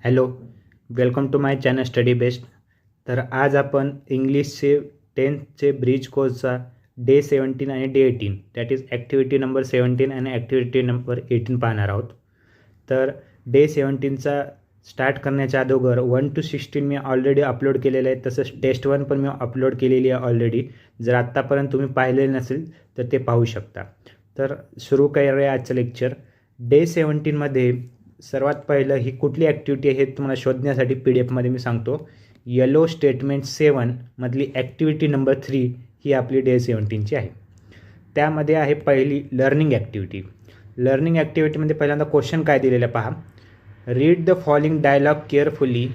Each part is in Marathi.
Hello, welcome to my channel study best. तर आज आपण इंग्लिशचे 10th ब्रिज कोर्सचा डे 17 आणि day 18 that is activity number 17 आणि ॲक्टिव्हिटी नंबर 18 पाहणार आहोत. तर डे 17चा स्टार्ट करण्याच्या अगोदर 1 to 16 मी ऑलरेडी अपलोड केलेलं आहे, तसंच टेस्ट 1 पण मी अपलोड केलेली आहे ऑलरेडी. जर आत्तापर्यंत तुम्ही पाहिलेले नसेल तर ते पाहू शकता. तर सुरू करूया आजचं लेक्चर. डे 17मध्ये सर्वात पहिलं ही कुठली ॲक्टिव्हिटी आहे हे तुम्हाला शोधण्यासाठी PDF मी सांगतो. येलो स्टेटमेंट 7 मधली ॲक्टिव्हिटी नंबर 3 ही आपली डे 17ची आहे. त्यामध्ये आहे पहिली लर्निंग ॲक्टिव्हिटी. लर्निंग ॲक्टिव्हिटीमध्ये पहिल्यांदा क्वेश्चन काय दिलेलं आहे पहा. Read the following dialogue carefully.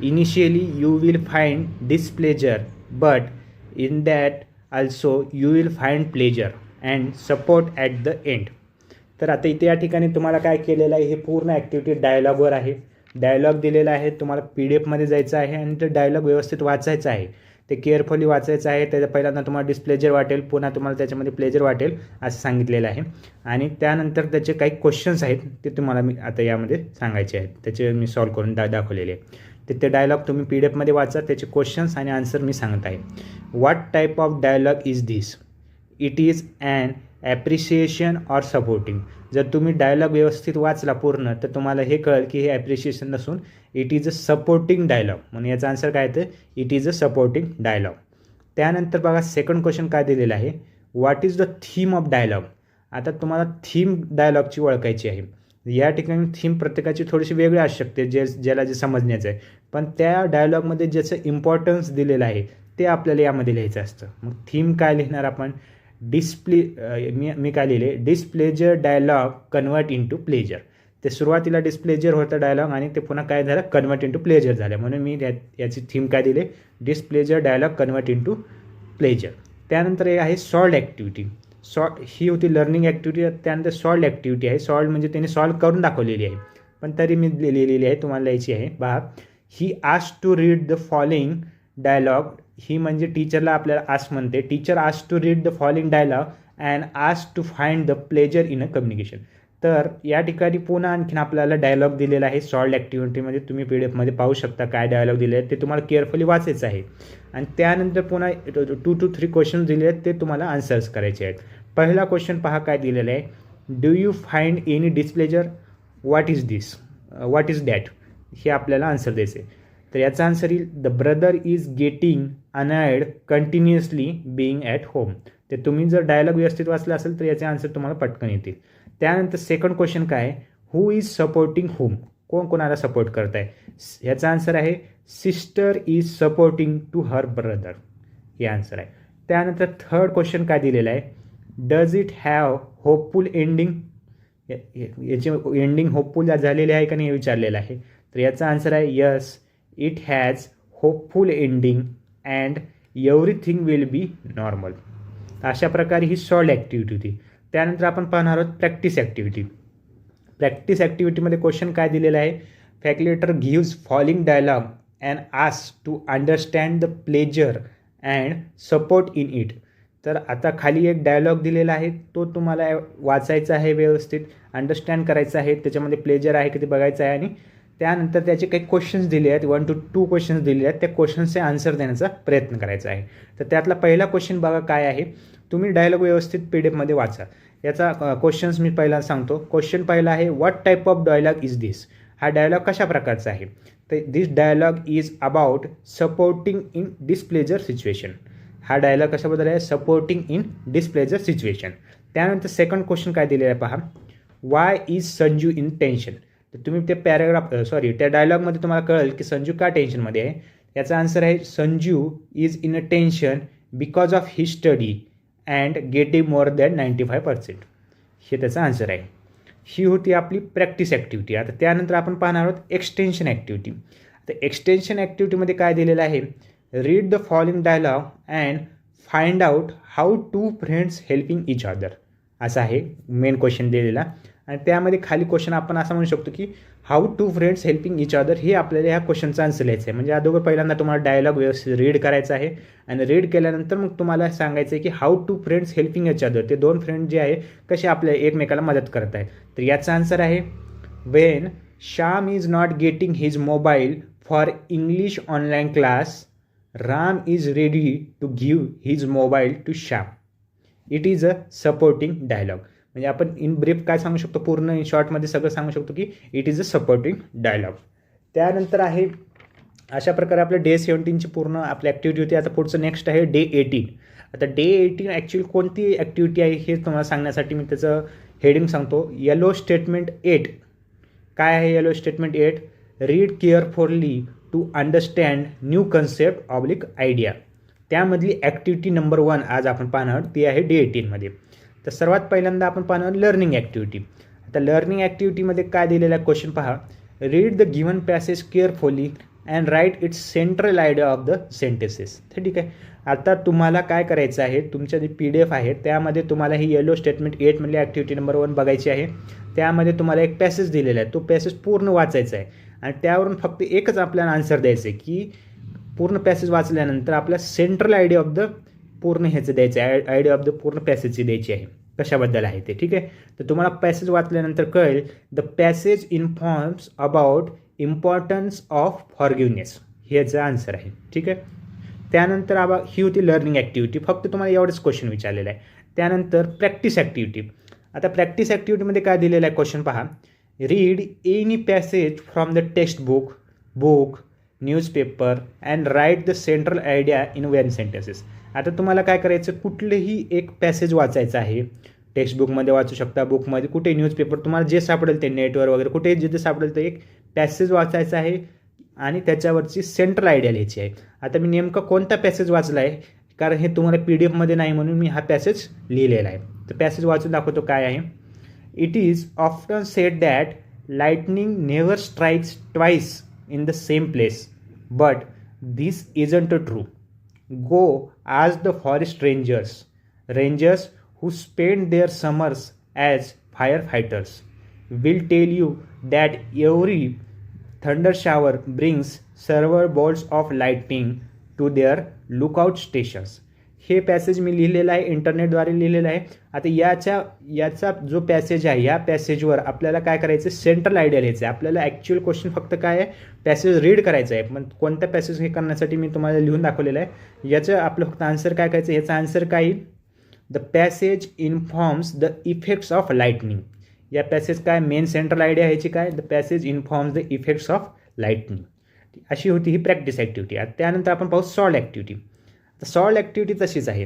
Initially you will find displeasure but in that also you will find pleasure and support at the end. तर आता इथे या ठिकाणी तुम्हाला काय केलेलं आहे, हे पूर्ण ॲक्टिव्हिटी डायलॉगवर आहे. डायलॉग दिलेला आहे, तुम्हाला PDF जायचं आहे आणि ते डायलॉग व्यवस्थित वाचायचं आहे. ते केअरफुली वाचायचं आहे. त्याच्या पहिल्यांदा तुम्हाला डिस्प्लेजर वाटेल, पुन्हा तुम्हाला त्याच्यामध्ये प्लेजर वाटेल असं सांगितलेलं आहे. आणि त्यानंतर त्याचे काही क्वेश्चन्स आहेत ते तुम्हाला मी आता यामध्ये सांगायचे आहेत. त्याचे मी सॉल्व करून दाखवलेले आहे. ते डायलॉग तुम्ही PDF वाचा, त्याचे क्वेश्चन्स आणि आन्सर मी सांगत आहे. What type of dialogue is this? It is an appreciation or supporting. जर तुम्ही डायलॉग व्यवस्थित वाचला पूर्ण तर तुम्हाला हे कळेल की हे ॲप्रिशिएशन नसून it is a supporting dialogue. म्हणून याचा आन्सर काय येतं, it is a supporting dialogue. त्यानंतर बघा सेकंड क्वेश्चन काय दिलेलं आहे. What is the theme of dialogue? आता तुम्हाला थीम डायलॉगची ओळखायची आहे. या ठिकाणी थीम प्रत्येकाची थोडीशी वेगळी असू शकते, ज्याला जे समजण्याचं आहे, पण त्या डायलॉगमध्ये ज्याचं इम्पॉर्टन्स दिलेलं आहे ते आपल्याला यामध्ये लिहायचं असतं. मग थीम काय लिहिणार आपण? मी काय लिहिले, displeasure dialogue convert into pleasure. ते सुरुवातीला डिसप्लेजर होतं डायलॉग आणि ते पुन्हा काय झालं, कन्वर्ट इंटू प्लेजर झालं. म्हणून मी याची थीम काय दिली, displeasure dialogue convert into pleasure. त्यानंतर हे आहे सॉल्ड ॲक्टिव्हिटी. ही होती लर्निंग ॲक्टिव्हिटी. त्यानंतर सॉल्ड ॲक्टिव्हिटी आहे. सॉल्ड म्हणजे त्यांनी सॉल्व करून दाखवलेली आहे, पण तरी मी लिहिलेली आहे, तुम्हाला लिहायची आहे. पहा, he asked to read the following dialogue. He म्हणजे टीचरला आपल्याला आस्क म्हणते. Teacher asked to read the following dialogue and asked to find the pleasure in a communication. तर या ठिकाणी पुन्हा आणखीन आपल्याला डायलॉग दिलेला आहे सॉल्ड ॲक्टिव्हिटीमध्ये. तुम्ही PDF पाहू शकता काय डायलॉग दिले आहेत, ते तुम्हाला केअरफुली वाचायचं आहे. आणि त्यानंतर पुन्हा 2 to 3 क्वेश्चन दिले आहेत, ते तुम्हाला आन्सर्स करायचे आहेत. पहिला क्वेश्चन पहा काय दिलेलं आहे. Do you find any displeasure? What is this? What is that? हे आपल्याला आन्सर द्यायचं आहे. तर याचा आन्सर येईल, the brother is getting अनएड continuously being at home. ते तुम्ही जर डायलॉग व्यवस्थित वाचला असेल तर याचे आन्सर तुम्हाला पटकन येतील. त्यानंतर सेकंड क्वेश्चन काय आहे, हू इज सपोर्टिंग होम? कोण कोणाला सपोर्ट करत आहे? ह्याचा आन्सर आहे, sister is supporting to her brother. हे आन्सर आहे. त्यानंतर थर्ड क्वेश्चन काय दिलेला आहे, does it have hopeful ending? याचे एंडिंग होपफुल झालेले आहे का नाही हे विचारलेलं आहे. तर याचा आन्सर आहे, yes it has hopeful ending and everything will be normal. अशा प्रकारे ही सॉल्ड ॲक्टिव्हिटी होती. त्यानंतर आपण पाहणार आहोत प्रॅक्टिस ॲक्टिव्हिटी. प्रॅक्टिस ॲक्टिव्हिटीमध्ये क्वेश्चन काय दिलेला आहे, facilitator gives following dialogue and asks to understand the pleasure and support in it. तर आता खाली एक डायलॉग दिलेला आहे, तो तुम्हाला वाचायचा आहे, व्यवस्थित अंडरस्टँड करायचा आहे, त्याच्यामध्ये प्लेजर आहे की ते बघायचं आहे. आणि त्यानंतर त्याचे काही क्वेश्चन्स दिले आहेत, 1 to 2 क्वेश्चन्स दिले आहेत. त्या क्वेश्चन्सचे आन्सर देण्याचा प्रयत्न करायचा आहे. तर त्यातला पहिला क्वेश्चन बघा काय आहे. तुम्ही डायलॉग व्यवस्थित PDF वाचा. याचा क्वेश्चन्स मी पहिला सांगतो. क्वेश्चन पहिला आहे, what type of dialogue is this? हा डायलॉग कशा प्रकारचा आहे? तर this dialogue is about supporting in displeasure situation. हा डायलॉग कशाबद्दल आहे, सपोर्टिंग इन डिसप्लेजर सिच्युएशन. त्यानंतर सेकंड क्वेश्चन काय दिलेला आहे पहा, why is Sanju in tension? तर तुम्ही ते त्या डायलॉगमध्ये तुम्हाला कळेल की संजू का टेन्शनमध्ये आहे. याचा आन्सर आहे, Sanju is in a tension because of he study and getting more than 95%. हे त्याचा आन्सर आहे. ही होती आपली प्रॅक्टिस ॲक्टिव्हिटी. आता त्यानंतर आपण पाहणार आहोत एक्सटेन्शन ॲक्टिव्हिटी. आता एक्सटेन्शन ॲक्टिव्हिटीमध्ये काय दिलेलं आहे, read the following dialogue and find out how two friends helping each other. असा आहे मेन क्वेश्चन दिलेला. आणि त्यामध्ये खाली क्वेश्चन आपण असं म्हणू शकतो की how two friends helping each other. हे आपल्याला ह्या क्वेश्चनचा आन्सर लिहायचं आहे. म्हणजे अगोदर पहिल्यांदा तुम्हाला डायलॉग व्यवस्थित रीड करायचा आहे आणि रीड केल्यानंतर मग तुम्हाला सांगायचं आहे की how two friends helping each other. ते 2 फ्रेंड जे आहे कसे आपल्या एकमेकाला मदत करत आहेत. तर याचा आन्सर आहे, when Shyam is not getting his mobile for English online class. Ram is ready to give his mobile to Shyam. It is a supporting dialogue. म्हणजे आपण इन ब्रीफ काय सांगू शकतो, पूर्ण इन शॉर्टमध्ये सगळं सांगू शकतो की it is a supporting dialogue. त्यानंतर आहे अशा प्रकारे आपल्या डे 17ची पूर्ण आपली ॲक्टिव्हिटी होती. आता पुढचं नेक्स्ट आहे डे 18. आता डे 18 ॲक्च्युअली कोणती ॲक्टिव्हिटी आहे हे तुम्हाला सांगण्यासाठी मी त्याचं हेडिंग सांगतो. Yellow statement 8. काय आहे yellow statement 8? Read carefully to understand new concept oblique idea. त्यामधली ॲक्टिव्हिटी नंबर 1 आज आपण पाहणार ती आहे डे 18मध्ये. तर सर्वात पहिल्यांदा आपण पाहणार लर्निंग ॲक्टिव्हिटी. आता लर्निंग ॲक्टिव्हिटीमध्ये काय दिलेला आहे क्वेश्चन पहा. Read the given passage carefully and write its central idea of the sentences. ठीक आहे. आता तुम्हाला काय करायचं आहे, तुमच्या जे PDF आहे त्यामध्ये तुम्हाला ही येलो स्टेटमेंट 8मधली ॲक्टिव्हिटी नंबर 1 बघायची आहे. त्यामध्ये तुम्हाला एक पॅसेज दिलेला आहे, तो पॅसेज पूर्ण वाचायचा आहे आणि त्यावरून फक्त एकच आपल्याला आन्सर द्यायचं आहे की पूर्ण पॅसेज वाचल्यानंतर आपल्या सेंट्रल आयडिया ऑफ द पूर्ण ह्याचं द्यायचं आहे, आयडिया ऑफ द पूर्ण पॅसेजची द्यायची आहे, कशाबद्दल आहे ते. ठीक आहे. तर तुम्हाला पॅसेज वाचल्यानंतर कळेल the passage informs about importance of forgiveness. ह्याचं आन्सर आहे. ठीक आहे. त्यानंतर ही होती लर्निंग ॲक्टिव्हिटी. फक्त तुम्हाला एवढंच क्वेश्चन विचारलेलं आहे. त्यानंतर प्रॅक्टिस ॲक्टिव्हिटी. आता प्रॅक्टिस ॲक्टिव्हिटीमध्ये काय दिलेलं आहे क्वेश्चन पहा. Read any passage from the text book newspaper and write the central idea in 1 sentences. आता तुम्हाला काय करायचं, कुठलंही एक पॅसेज वाचायचं आहे. टेक्स्टबुकमध्ये वाचू शकता, बुकमध्ये, कुठे न्यूजपेपर, तुम्हाला जे सापडेल ते नेटवर वगैरे कुठे जिथे सापडेल ते एक पॅसेज वाचायचं आहे आणि त्याच्यावरची सेंट्रल आयडिया लिहायची आहे. आता मी नेमका कोणता पॅसेज वाचला आहे, कारण हे तुम्हाला PDF नाही म्हणून मी हा पॅसेज लिहिलेला आहे. तर पॅसेज वाचून दाखवतो काय आहे. It is often sed that lightning never strikes twice in the same place, but this isn't true. Go ask the forest rangers who spend their summers as firefighters will tell you that every thunder shower brings several bolts of lightning to their lookout stations. हे पॅसेज मी लिहिलेलं आहे, इंटरनेटद्वारे लिहिलेलं आहे. आता याचा जो पॅसेज आहे, या पॅसेजवर आपल्याला काय करायचं, सेंट्रल आयडिया लिहायचं आहे. आपल्याला ॲक्च्युअल क्वेश्चन फक्त काय आहे, पॅसेज रीड करायचं आहे. पण कोणता पॅसेज हे करण्यासाठी मी तुम्हाला लिहून दाखवलेलं आहे. याचं आपलं फक्त आन्सर काय करायचं, याचा आन्सर काय येईल, the passage informs the effects of lightning. या पॅसेज काय मेन सेंट्रल आयडिया ह्याची काय, the passage informs the effects of lightning. अशी होती ही प्रॅक्टिस ॲक्टिव्हिटी. त्यानंतर आपण पाहू सॉल्व ॲक्टिव्हिटी. तर सॉल्व ॲक्टिव्हिटी तशीच आहे.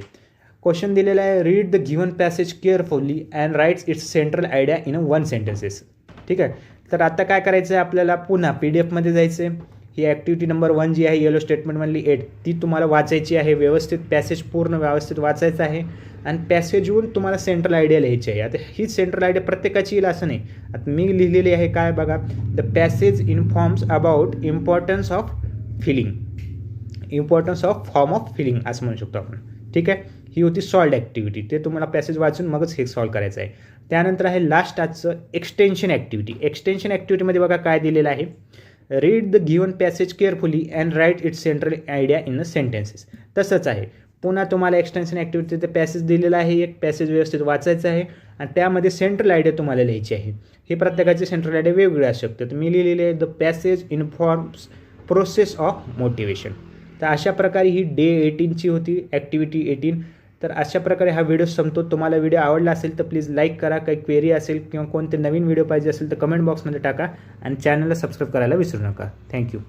क्वेश्चन दिलेला आहे, read the given passage carefully and writes its central idea in 1 sentences. ठीक आहे. तर आता काय करायचं आहे, आपल्याला पुन्हा PDF जायचं आहे. ही ॲक्टिव्हिटी नंबर 1 जी आहे येलो स्टेटमेंटमधली 8 ती तुम्हाला वाचायची आहे. व्यवस्थित पॅसेज पूर्ण व्यवस्थित वाचायचं आहे आणि पॅसेजहून तुम्हाला सेंट्रल आयडिया लिहायची आहे. आता ही सेंट्रल आयडिया प्रत्येकाची येईल असं नाही. आता मी लिहिलेली आहे काय बघा, the passage informs about importance of form of filling असं म्हणू शकतो आपण. ठीक आहे. ही होती सॉल्ड ॲक्टिव्हिटी. ते तुम्हाला पॅसेज वाचून मगच हे सॉल्व करायचं आहे. त्यानंतर आहे लास्ट आजचं एक्सटेन्शन ॲक्टिव्हिटी. एक्सटेन्शन ॲक्टिव्हिटीमध्ये बघा काय दिलेलं आहे, read the given passage carefully and write its central idea in the sentences. तसंच आहे. पुन्हा तुम्हाला एक्सटेन्शन ॲक्टिव्हिटीचं पॅसेज दिलेला आहे, एक पॅसेज व्यवस्थित वाचायचं आहे आणि त्यामध्ये सेंट्रल आयडिया तुम्हाला लिहायची आहे. हे प्रत्येकाचे सेंट्रल आयडिया वेगवेगळे असू शकते. तर मी लिहिलेले आहे the passage informs process of motivation. तर अशा प्रकारे ही डे 18ची होती ॲक्टिव्हिटी 18. तर अशा प्रकारे हा व्हिडिओ संपतो. तुम्हाला व्हिडिओ आवडला असेल तर प्लीज लाईक करा. काही क्वेरी असेल किंवा कोणते नवीन व्हिडिओ पाहिजे असेल तर कमेंट बॉक्समध्ये टाका आणि चॅनलला सबस्क्राईब करायला विसरू नका. थँक्यू.